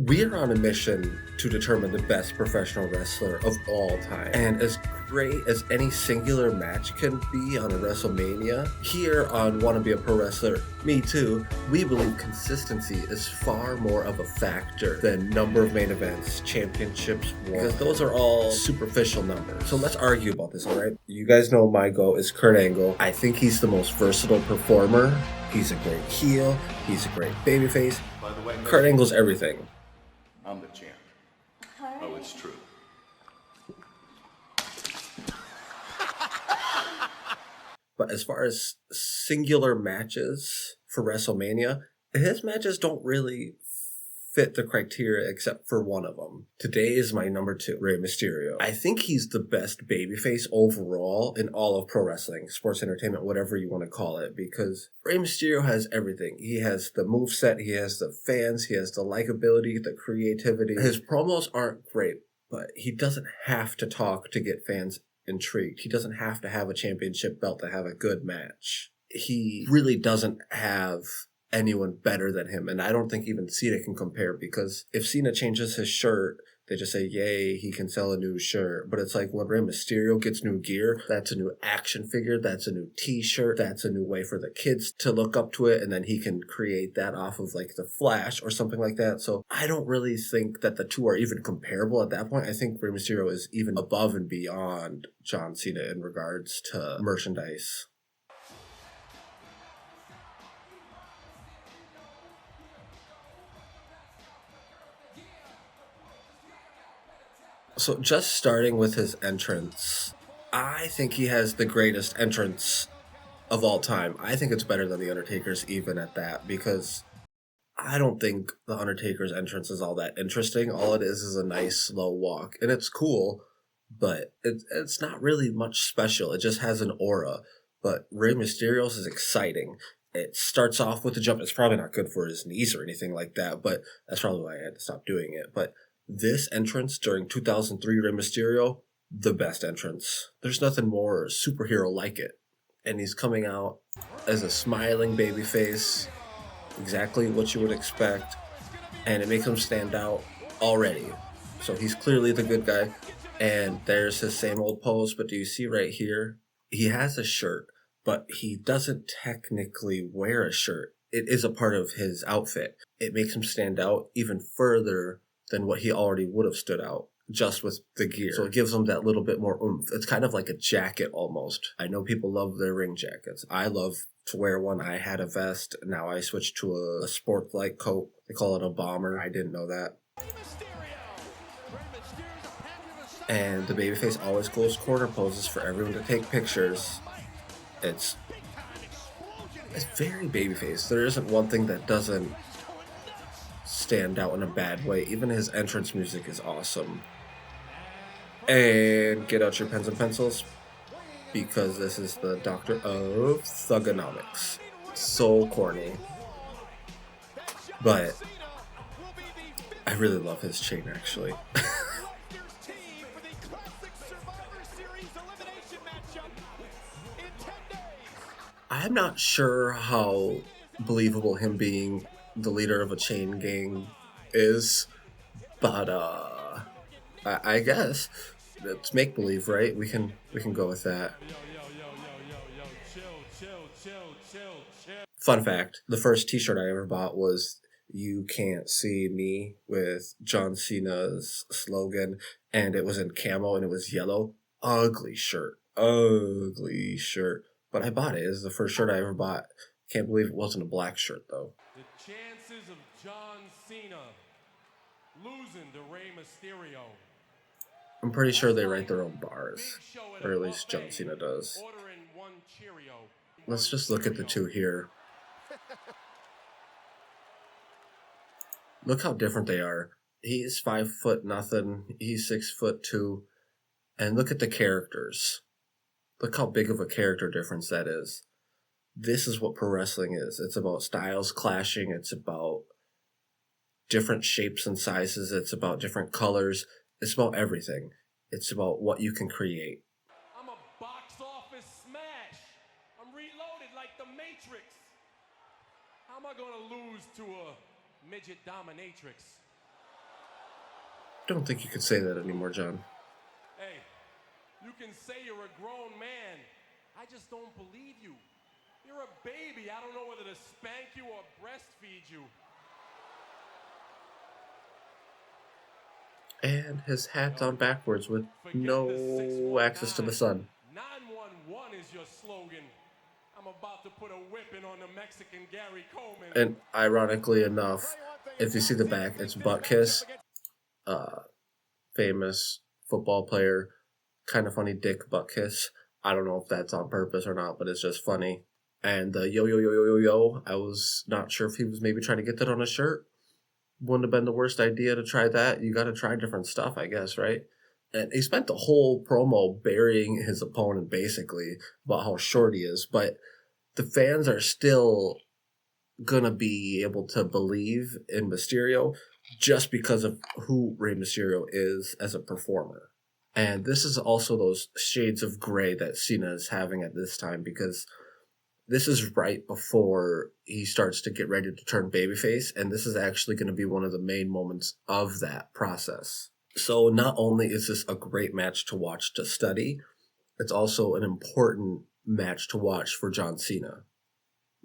We are on a mission to determine the best professional wrestler of all time. And as great as any singular match can be on a WrestleMania, here on Wanna Be a Pro Wrestler, me too, we believe consistency is far more of a factor than number of main events, championships won, because those are all superficial numbers. So let's argue about this, alright? You guys know my goal is Kurt Angle. I think he's the most versatile performer. He's a great heel. He's a great babyface. By the way, Kurt Angle's everything. I'm the champ. Oh, it's true. But as far as singular matches for WrestleMania, his matches don't really fit the criteria except for one of them. Today is my number 2, Rey Mysterio. I think he's the best babyface overall in all of pro wrestling, sports entertainment, whatever you want to call it, because Rey Mysterio has everything. He has the moveset, he has the fans, he has the likability, the creativity. His promos aren't great, but he doesn't have to talk to get fans intrigued. He doesn't have to have a championship belt to have a good match. He really doesn't have anyone better than him, and I don't think even Cena can compare, because if Cena changes his shirt, they just say, yay, he can sell a new shirt. But it's like when Rey Mysterio gets new gear, that's a new action figure, that's a new t-shirt, that's a new way for the kids to look up to it, and then he can create that off of like the Flash or something like that. So I don't really think that the two are even comparable at that point. I think Rey Mysterio is even above and beyond John Cena in regards to merchandise. So just starting with his entrance, I think he has the greatest entrance of all time. I think it's better than The Undertaker's even at that, because I don't think The Undertaker's entrance is all that interesting. All it is a nice slow walk, and it's cool, but it's not really much special. It just has an aura. But Rey Mysterio's is exciting. It starts off with a jump. It's probably not good for his knees or anything like that, but that's probably why I had to stop doing it. But this entrance during 2003 Rey Mysterio, the best entrance. There's nothing more superhero like it. And he's coming out as a smiling babyface, exactly what you would expect, and it makes him stand out already. So he's clearly the good guy, and there's his same old pose, but do you see right here? He has a shirt, but he doesn't technically wear a shirt. It is a part of his outfit. It makes him stand out even further than what he already would have stood out just with the gear. So it gives him that little bit more oomph. It's kind of like a jacket almost. I know people love their ring jackets. I love to wear one. I had a vest. Now I switched to a sport-like coat. They call it a bomber. I didn't know that. And the babyface always goes corner poses for everyone to take pictures. It's very babyface. There isn't one thing that doesn't stand out in a bad way. Even his entrance music is awesome. And get out your pens and pencils, because this is the Doctor of Thugonomics. So corny. But I really love his chain, actually. I'm not sure how believable him being the leader of a chain gang is, but I guess it's make believe, right? We can go with that. Fun fact: the first T-shirt I ever bought was "You Can't See Me" with John Cena's slogan, and it was in camo and it was yellow. Ugly shirt, ugly shirt. But I bought it. It was the first shirt I ever bought. Can't believe it wasn't a black shirt though. The chances of John Cena losing to Rey Mysterio. I'm pretty sure they write their own bars, or at least John Cena does. Let's just look at the two here. Look how different they are. He's 5'0" nothing. He's 6'2", and look at the characters. Look how big of a character difference that is. This is what pro wrestling is. It's about styles clashing. It's about different shapes and sizes. It's about different colors. It's about everything. It's about what you can create. I'm a box office smash. I'm reloaded like the Matrix. How am I going to lose to a midget dominatrix? don't think you could say that anymore, John. Hey, you can say you're a grown man. I just don't believe you. You're a baby. I don't know whether to spank you or breastfeed you. And his hat's on backwards with no access to the sun. 911 is your slogan. I'm about to put a whipping on the Mexican Gary Coleman. And ironically enough, if you see the back, it's Butkus, famous football player, kind of funny Dick Butkus. I don't know if that's on purpose or not, but it's just funny. And the yo yo yo yo yo yo, I was not sure if he was maybe trying to get that on a shirt. Wouldn't have been the worst idea to try that. You got to try different stuff, I guess, right? And he spent the whole promo burying his opponent, basically, about how short he is. But the fans are still going to be able to believe in Mysterio just because of who Rey Mysterio is as a performer. And this is also those shades of gray that Cena is having at this time, because this is right before he starts to get ready to turn babyface, and this is actually going to be one of the main moments of that process. So not only is this a great match to watch to study, it's also an important match to watch for John Cena.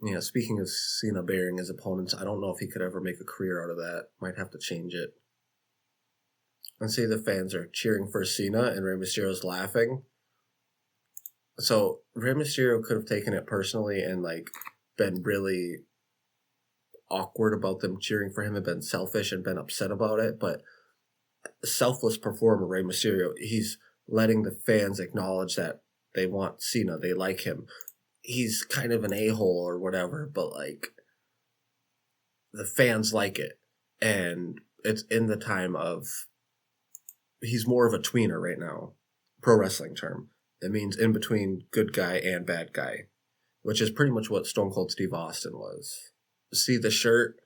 Yeah, speaking of Cena burying his opponents, I don't know if he could ever make a career out of that. Might have to change it. And see, the fans are cheering for Cena, and Rey Mysterio's laughing. So Rey Mysterio could have taken it personally and been really awkward about them cheering for him and been selfish and been upset about it. But selfless performer Rey Mysterio, he's letting the fans acknowledge that they want Cena, they like him. He's kind of an a-hole or whatever, but the fans like it. And it's in the time of, he's more of a tweener right now, pro wrestling term. It means in between good guy and bad guy, which is pretty much what Stone Cold Steve Austin was. See the shirt?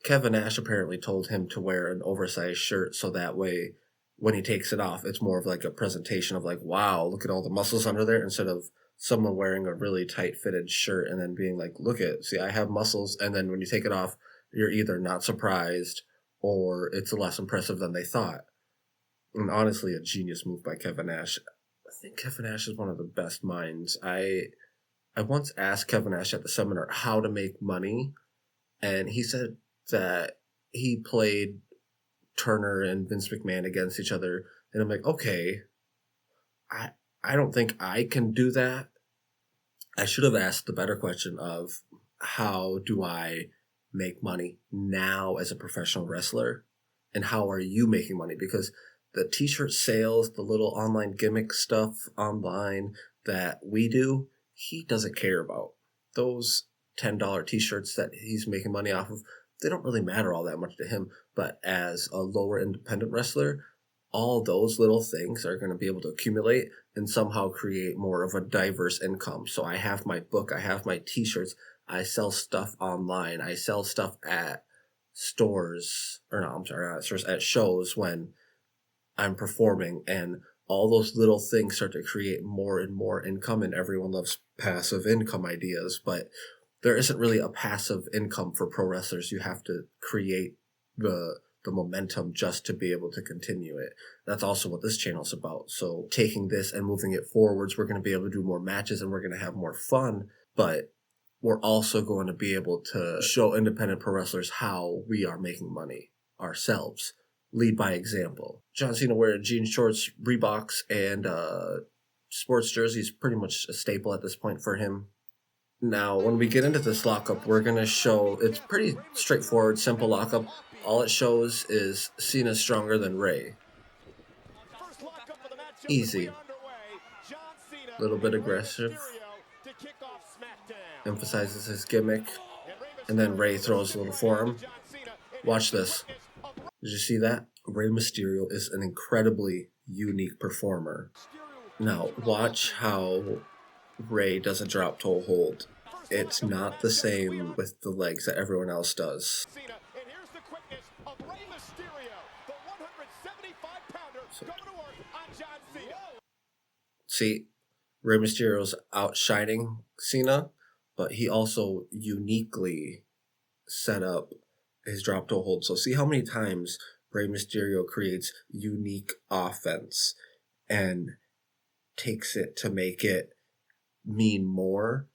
Kevin Nash apparently told him to wear an oversized shirt so that way when he takes it off, it's more of a presentation of wow, look at all the muscles under there, instead of someone wearing a really tight-fitted shirt and then being look at, see, I have muscles, and then when you take it off, you're either not surprised or it's less impressive than they thought. And honestly, a genius move by Kevin Nash. I think Kevin Nash is one of the best minds. I once asked Kevin Nash at the seminar how to make money, and he said that he played Turner and Vince McMahon against each other, and I'm okay, I don't think I can do that. I should have asked the better question of how do I make money now as a professional wrestler, and how are you making money? Because the t-shirt sales, the little online gimmick stuff online that we do, he doesn't care about. Those $10 t-shirts that he's making money off of, they don't really matter all that much to him. But as a lower independent wrestler, all those little things are going to be able to accumulate and somehow create more of a diverse income. So I have my book, I have my t-shirts, I sell stuff online, I sell stuff at stores, or no, I'm sorry, not stores, at shows when I'm performing, and all those little things start to create more and more income, and everyone loves passive income ideas, but there isn't really a passive income for pro wrestlers. You have to create the momentum just to be able to continue it. That's also what this channel is about. So taking this and moving it forwards, we're going to be able to do more matches and we're going to have more fun, but we're also going to be able to show independent pro wrestlers how we are making money ourselves. Lead by example. John Cena wearing jean shorts, Reeboks, and sports jerseys, pretty much a staple at this point for him. Now, when we get into this lockup, we're going to show, it's pretty straightforward, simple lockup. All it shows is Cena's stronger than Rey. Easy. A little bit aggressive. Emphasizes his gimmick. And then Rey throws a little forearm. Watch this. Did you see that? Rey Mysterio is an incredibly unique performer. Now, watch how Rey does a drop toe hold. It's not the same with the legs that everyone else does. See, Rey Mysterio's outshining Cena, but he also uniquely set up his drop toe hold. So see how many times Rey Mysterio creates unique offense and takes it to make it mean more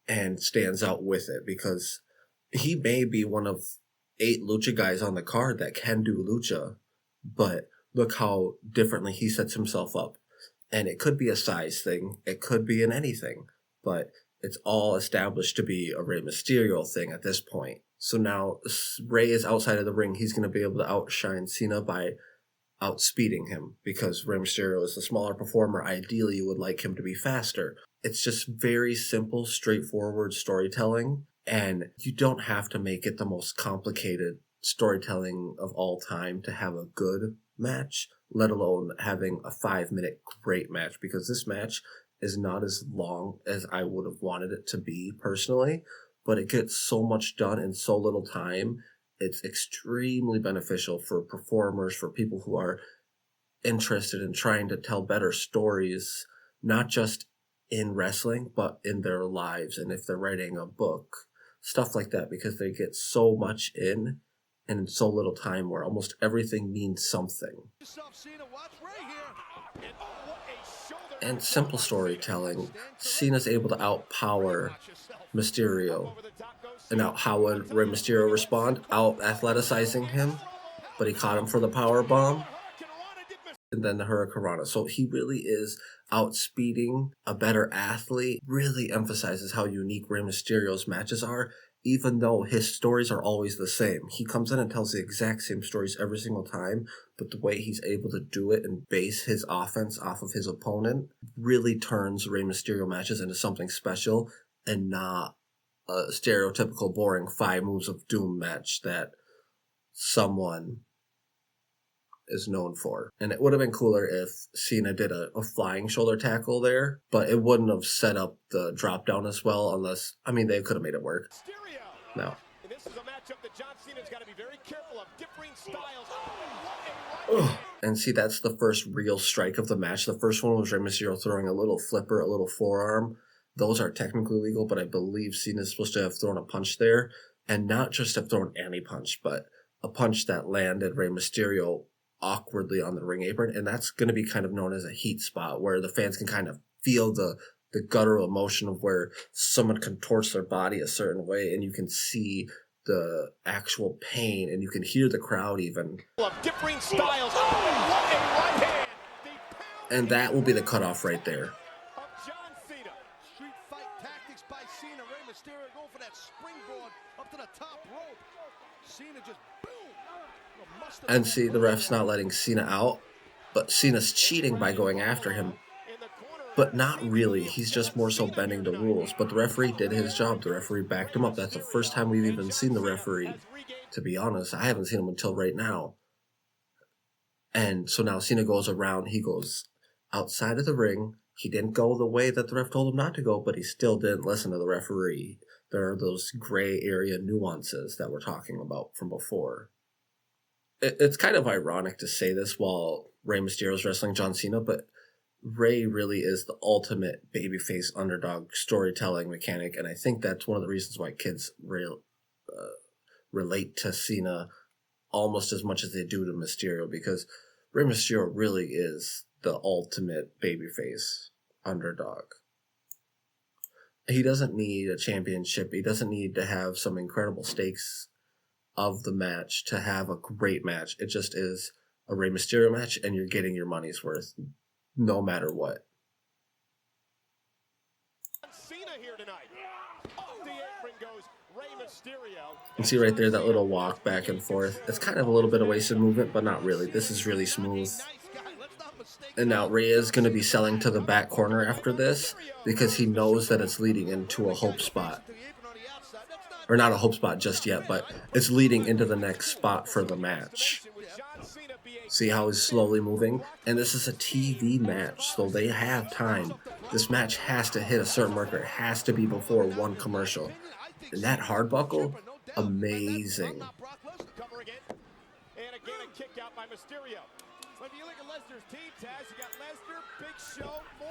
and stands out with it, because he may be one of 8 lucha guys on the card that can do lucha, but look how differently he sets himself up. And it could be a size thing, it could be in anything, but it's all established to be a Rey Mysterio thing at this point. So now Rey is outside of the ring. He's going to be able to outshine Cena by outspeeding him, because Rey Mysterio is the smaller performer. Ideally, you would like him to be faster. It's just very simple, straightforward storytelling, and you don't have to make it the most complicated storytelling of all time to have a good match, let alone having a 5-minute great match, because this match is not as long as I would have wanted it to be personally, but it gets so much done in so little time. It's extremely beneficial for performers, for people who are interested in trying to tell better stories, not just in wrestling, but in their lives, and if they're writing a book, stuff like that, because they get so much in so little time, where almost everything means something. And simple storytelling, Cena's able to outpower Mysterio. And now how would Rey Mysterio respond? Out-athleticizing him, but he caught him for the power bomb, and then the Hurricanrana. So he really is outspeeding a better athlete. Really emphasizes how unique Rey Mysterio's matches are, even though his stories are always the same. He comes in and tells the exact same stories every single time, but the way he's able to do it and base his offense off of his opponent really turns Rey Mysterio matches into something special, and not a stereotypical boring 5 moves of doom match that someone is known for. And it would have been cooler if Cena did a flying shoulder tackle there, but it wouldn't have set up the drop down as well, unless, I mean, they could have made it work. No. This is a matchup that John Cena's got to be very careful of. Differing styles. And see, that's the first real strike of the match. The first one was Rey Mysterio throwing a little flipper, a little forearm. Those are technically legal, but I believe Cena's supposed to have thrown a punch there, and not just have thrown any punch, but a punch that landed Rey Mysterio awkwardly on the ring apron, and that's going to be kind of known as a heat spot, where the fans can kind of feel the guttural emotion of where someone contorts their body a certain way, and you can see the actual pain, and you can hear the crowd even. Of differing styles. Right hand. And that will be the cutoff right there. John Cena. Street fight tactics by Cena. Rey Mysterio going for that springboard up to the top rope. Cena just boom. And see, the ref's not letting Cena out, but Cena's cheating by going after him. But not really, he's just more so bending the rules. But the referee did his job, the referee backed him up. That's the first time we've even seen the referee, to be honest. I haven't seen him until right now. And so now Cena goes around, he goes outside of the ring. He didn't go the way that the ref told him not to go, but he still didn't listen to the referee. There are those gray area nuances that we're talking about from before. It's kind of ironic to say this while Rey Mysterio's wrestling John Cena, but Rey really is the ultimate babyface underdog storytelling mechanic, and I think that's one of the reasons why kids relate to Cena almost as much as they do to Mysterio, because Rey Mysterio really is the ultimate babyface underdog. He doesn't need a championship. He doesn't need to have some incredible stakes of the match to have a great match. It just is a Rey Mysterio match, and you're getting your money's worth no matter what. Cena here tonight. Off the apron goes Rey Mysterio. You see right there that little walk back and forth. It's kind of a little bit of wasted movement, but not really. This is really smooth. And now Rey is going to be selling to the back corner after this, because he knows that it's leading into a hope spot. Or not a hope spot just yet, but it's leading into the next spot for the match. See how he's slowly moving? And this is a TV match, so they have time. This match has to hit a certain marker. It has to be before one commercial. And that hard buckle, amazing.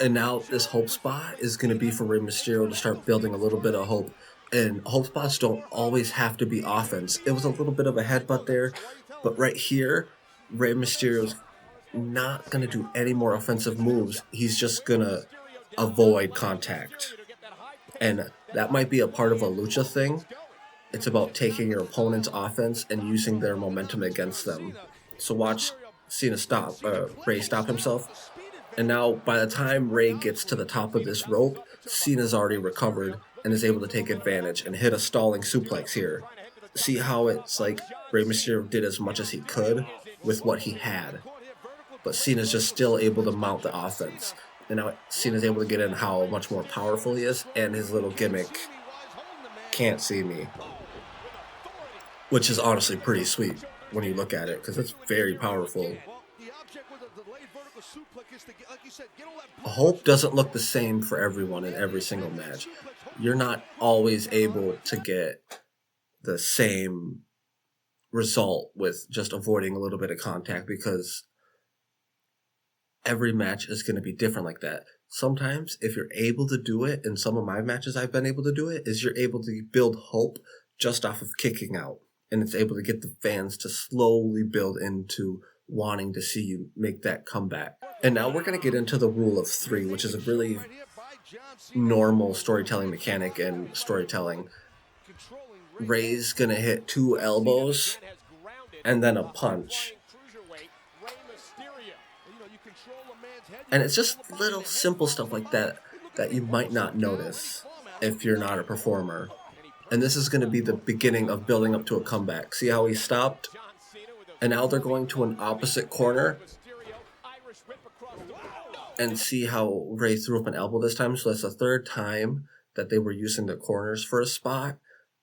And now this hope spot is going to be for Rey Mysterio to start building a little bit of hope. And hope spots don't always have to be offense. It was a little bit of a headbutt there, But right here, Rey Mysterio's not going to do any more offensive moves. He's just going to avoid contact. And that might be a part of a lucha thing. It's about taking your opponent's offense and using their momentum against them. So watch Rey stop himself. And now by the time Rey gets to the top of this rope, Cena's already recovered and is able to take advantage and hit a stalling suplex here. See how it's like Rey Mysterio did as much as he could with what he had. But Cena's just still able to mount the offense. And now Cena's able to get in how much more powerful he is, and his little gimmick, "Can't see me," which is honestly pretty sweet when you look at it, because it's very powerful. Hope doesn't look the same for everyone in every single match. You're not always able to get the same result with just avoiding a little bit of contact, because every match is going to be different like that. Sometimes if you're able to do it, in some of my matches I've been able to do it, is you're able to build hope just off of kicking out. And it's able to get the fans to slowly build into wanting to see you make that comeback. And now we're going to get into the rule of three, which is a really normal storytelling mechanic and storytelling. Rey's going to hit 2 elbows and then a punch. And it's just little simple stuff like that that you might not notice if you're not a performer. And this is going to be the beginning of building up to a comeback. See how he stopped? And now they're going to an opposite corner. And see how Rey threw up an elbow this time? So that's the third time that they were using the corners for a spot.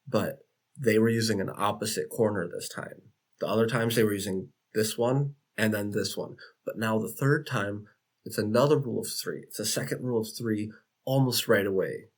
But they were using an opposite corner this time. The other times they were using this one and then this one. But now the third time, it's another rule of three. It's a second rule of three almost right away.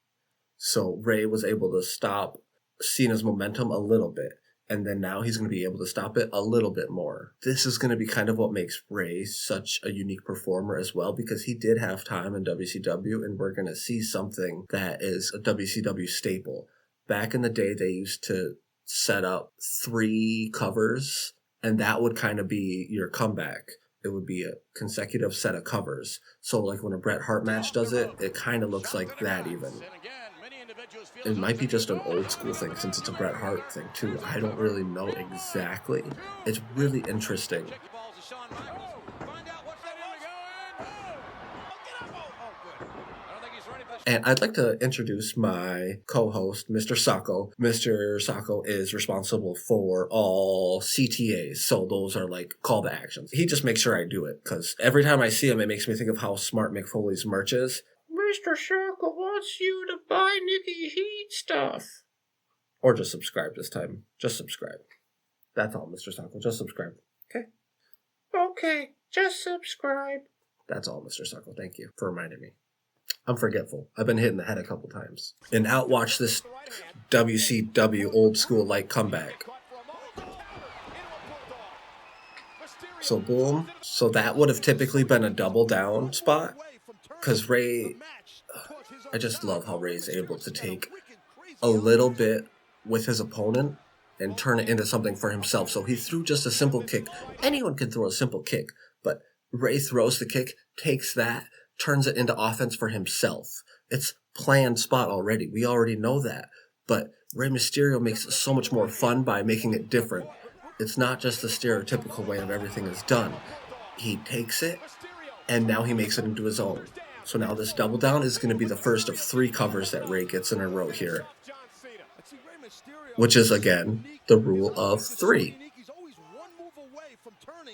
So Rey was able to stop Cena's momentum a little bit. And then now he's going to be able to stop it a little bit more. This is going to be kind of what makes Rey such a unique performer as well, because he did have time in WCW, and we're going to see something that is a WCW staple. Back in the day, they used to set up 3 covers, and that would kind of be your comeback. It would be a consecutive set of covers. So like when a Bret Hart match does it, it kind of looks like that even. It might be just an old school thing since it's a Bret Hart thing too. I don't really know exactly. It's really interesting. And I'd like to introduce my co-host, Mr. Sacco. Mr. Sacco is responsible for all CTAs. So those are like call to actions. He just makes sure I do it, because every time I see him, it makes me think of how smart Mick Foley's merch is. Mr. Sacco wants you to buy Nikki Heat stuff. Or just subscribe this time. Just subscribe. That's all, Mr. Sacco. Just subscribe. Okay? Okay, just subscribe. That's all, Mr. Sacco. Thank you for reminding me. I'm forgetful. I've been hit in the head a couple times. And outwatch this WCW old school like comeback. So boom. So that would have typically been a double down spot. Because Rey, I just love how Rey's able to take a little bit with his opponent and turn it into something for himself. So he threw just a simple kick. Anyone can throw a simple kick. But Rey throws the kick, takes that, turns it into offense for himself. It's planned spot already. We already know that. But Rey Mysterio makes it so much more fun by making it different. It's not just the stereotypical way of everything is done. He takes it, and now he makes it into his own. So now this double down is going to be the first of 3 covers that Rey gets in a row here. Which is, again, the rule of 3.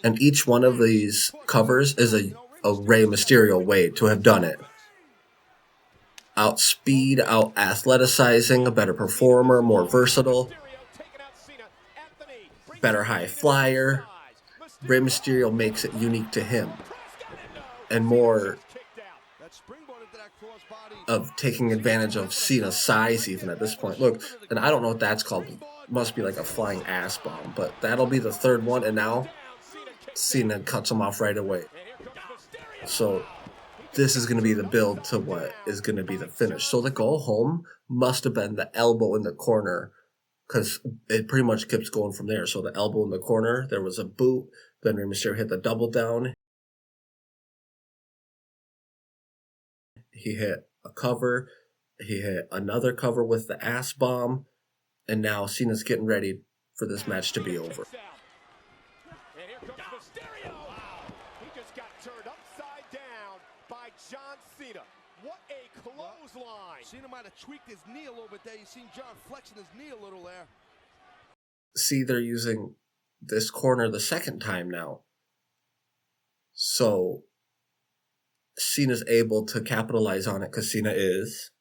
And each one of these covers is a Rey Mysterio way to have done it. Outspeed, out athleticizing, a better performer, more versatile, better high flyer. Rey Mysterio makes it unique to him. And more of taking advantage of Cena's size even at this point. Look, and I don't know what that's called. It must be like a flying ass bomb. But that'll be the third one, and now Cena cuts him off right away. So this is going to be the build to what is going to be the finish. So the go home must have been the elbow in the corner because it pretty much keeps going from there. So the elbow in the corner, there was a boot, then Rey Mysterio hit the double down. He hit a cover, he hit another cover with the ass bomb, and now Cena's getting ready for this match to be over. And here comes Mysterio. Wow. He just got turned upside down by John Cena. What a clothesline. Cena might have tweaked his knee a little bit there. You seen John flexing his knee a little there. See, they're using this corner the second time now. So Cena's able to capitalize on it because Cena is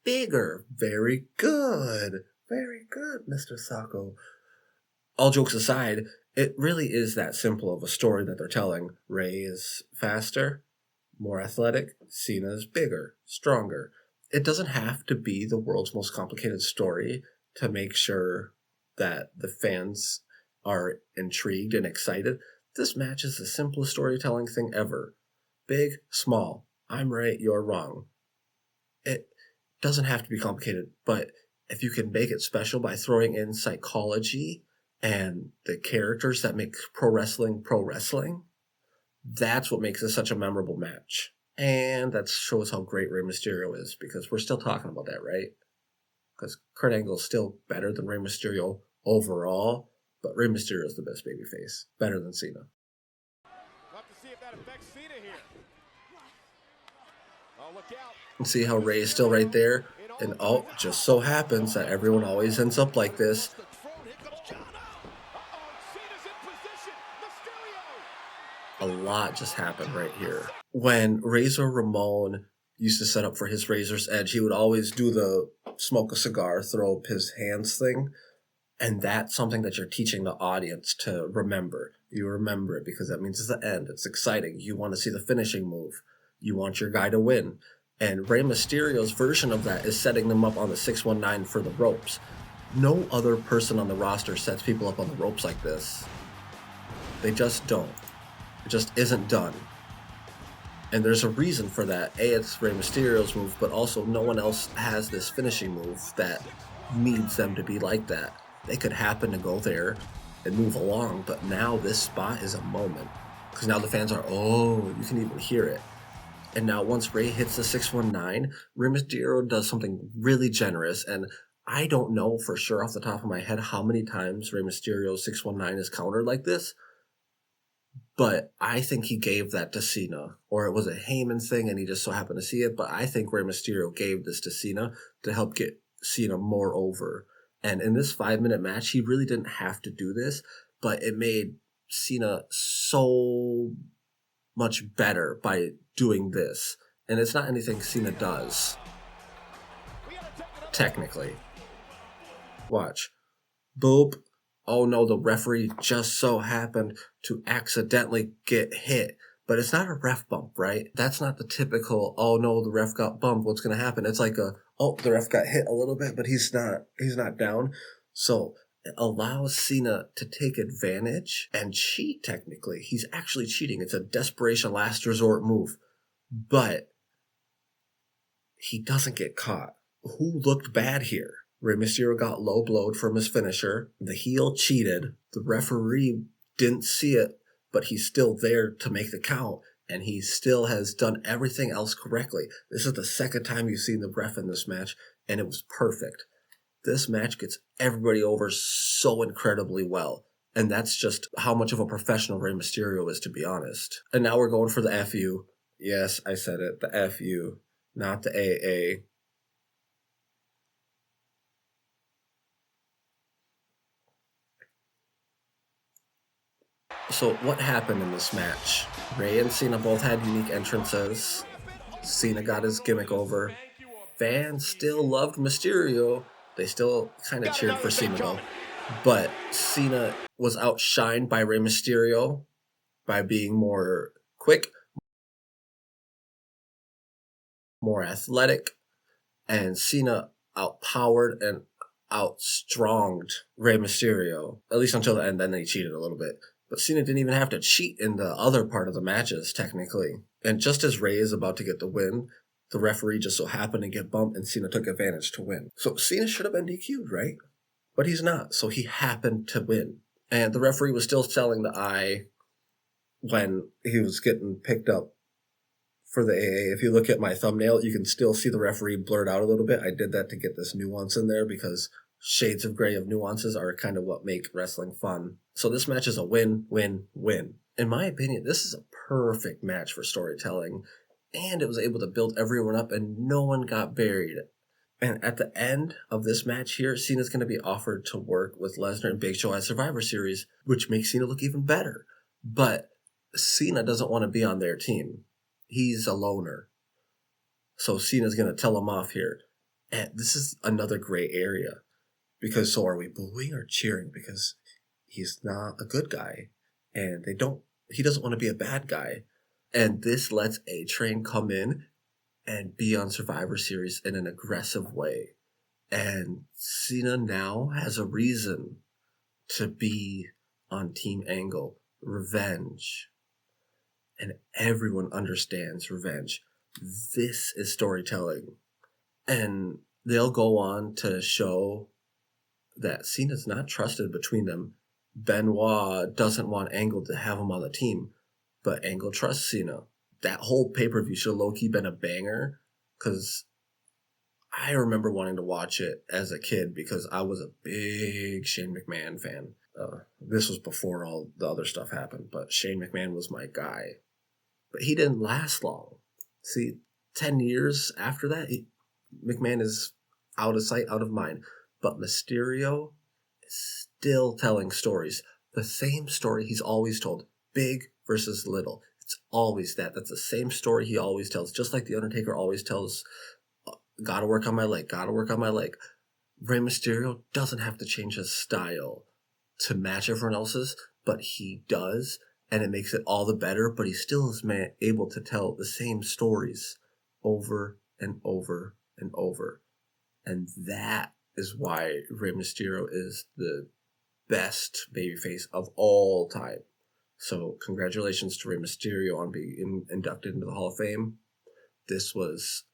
bigger. Very good. Very good, Mr. Sacco. All jokes aside, it really is that simple of a story that they're telling. Rey is faster, more athletic. Cena's bigger, stronger. It doesn't have to be the world's most complicated story to make sure that the fans are intrigued and excited. This match is the simplest storytelling thing ever. Big, small. I'm right, you're wrong. It doesn't have to be complicated, but if you can make it special by throwing in psychology and the characters that make pro wrestling, that's what makes this such a memorable match. And that shows how great Rey Mysterio is, because we're still talking about that, right? Because Kurt Angle is still better than Rey Mysterio overall, but Rey Mysterio is the best babyface. Better than Cena. We'll have to see if that affects Cena here. Oh, look out. And see how Rey is still right there? And oh, just so happens that everyone always ends up like this. A lot just happened right here. When Razor Ramon used to set up for his Razor's Edge, he would always do the smoke a cigar, throw up his hands thing. And that's something that you're teaching the audience to remember. You remember it because that means it's the end. It's exciting. You want to see the finishing move. You want your guy to win. And Rey Mysterio's version of that is setting them up on the 619 for the ropes. No other person on the roster sets people up on the ropes like this. They just don't. It just isn't done. And there's a reason for that. A, it's Rey Mysterio's move, but also no one else has this finishing move that needs them to be like that. They could happen to go there and move along, but now this spot is a moment. Because now the fans are, oh, you can even hear it. And now once Rey hits the 619, Rey Mysterio does something really generous. And I don't know for sure off the top of my head how many times Rey Mysterio's 619 is countered like this. But I think he gave that to Cena. Or it was a Heyman thing and he just so happened to see it. But I think Rey Mysterio gave this to Cena to help get Cena more over. And in this 5-minute match, he really didn't have to do this. But it made Cena so much better by doing this. And it's not anything Cena does. Technically. Watch. Boop. Oh no, the referee just so happened to accidentally get hit. But it's not a ref bump, right? That's not the typical, oh no, the ref got bumped, what's going to happen? It's like oh, the ref got hit a little bit, but he's not down. So it allows Cena to take advantage and cheat, technically. He's actually cheating. It's a desperation last resort move. But he doesn't get caught. Who looked bad here? Rey Mysterio got low blowed from his finisher. The heel cheated. The referee didn't see it, but he's still there to make the count. And he still has done everything else correctly. This is the second time you've seen the ref in this match, and it was perfect. This match gets everybody over so incredibly well. And that's just how much of a professional Rey Mysterio is, to be honest. And now we're going for the FU. Yes, I said it. The FU, not the AA. So what happened in this match? Rey and Cena both had unique entrances. Cena got his gimmick over. Fans still loved Mysterio. They still kind of cheered for Cena though. But Cena was outshined by Rey Mysterio by being more quick, more athletic, and Cena outpowered and outstronged Rey Mysterio, at least until the end. Then he cheated a little bit. But Cena didn't even have to cheat in the other part of the matches, technically. And just as Rey is about to get the win, the referee just so happened to get bumped and Cena took advantage to win. So Cena should have been DQ'd, right? but he's not. So he happened to win. And the referee was still selling the eye when he was getting picked up for the AA. If you look at my thumbnail, you can still see the referee blurred out a little bit. I did that to get this nuance in there because shades of gray of nuances are kind of what make wrestling fun. So this match is a win, win, win. In my opinion, this is a perfect match for storytelling, and it was able to build everyone up and no one got buried. And at the end of this match here, Cena's going to be offered to work with Lesnar and Big Show at Survivor Series, which makes Cena look even better. But Cena doesn't want to be on their team. He's a loner. So Cena's going to tell him off here. And this is another gray area. Because so are we booing or cheering? Because he's not a good guy. And he doesn't want to be a bad guy. And this lets A-Train come in and be on Survivor Series in an aggressive way. And Cena now has a reason to be on Team Angle. Revenge. And everyone understands revenge. This is storytelling. And they'll go on to show that Cena's not trusted between them. Benoit doesn't want Angle to have him on the team, but Angle trusts Cena. That whole pay-per-view should have low-key been a banger, because I remember wanting to watch it as a kid because I was a big Shane McMahon fan. This was before all the other stuff happened, but Shane McMahon was my guy. But he didn't last long. See, 10 years after that, McMahon is out of sight, out of mind. But Mysterio is still telling stories. The same story he's always told. Big versus little. It's always that. That's the same story he always tells. Just like The Undertaker always tells, gotta work on my leg, gotta work on my leg. Rey Mysterio doesn't have to change his style to match everyone else's, but he does, and it makes it all the better, but he still is able to tell the same stories over and over and over. And that is why Rey Mysterio is the best babyface of all time. So congratulations to Rey Mysterio on being inducted into the Hall of Fame. This was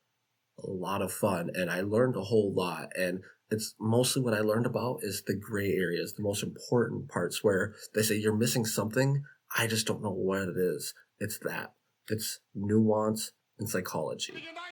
a lot of fun, and I learned a whole lot, and it's mostly what I learned about is the gray areas, the most important parts where they say you're missing something, I just don't know what it is. It's that. It's nuance and psychology.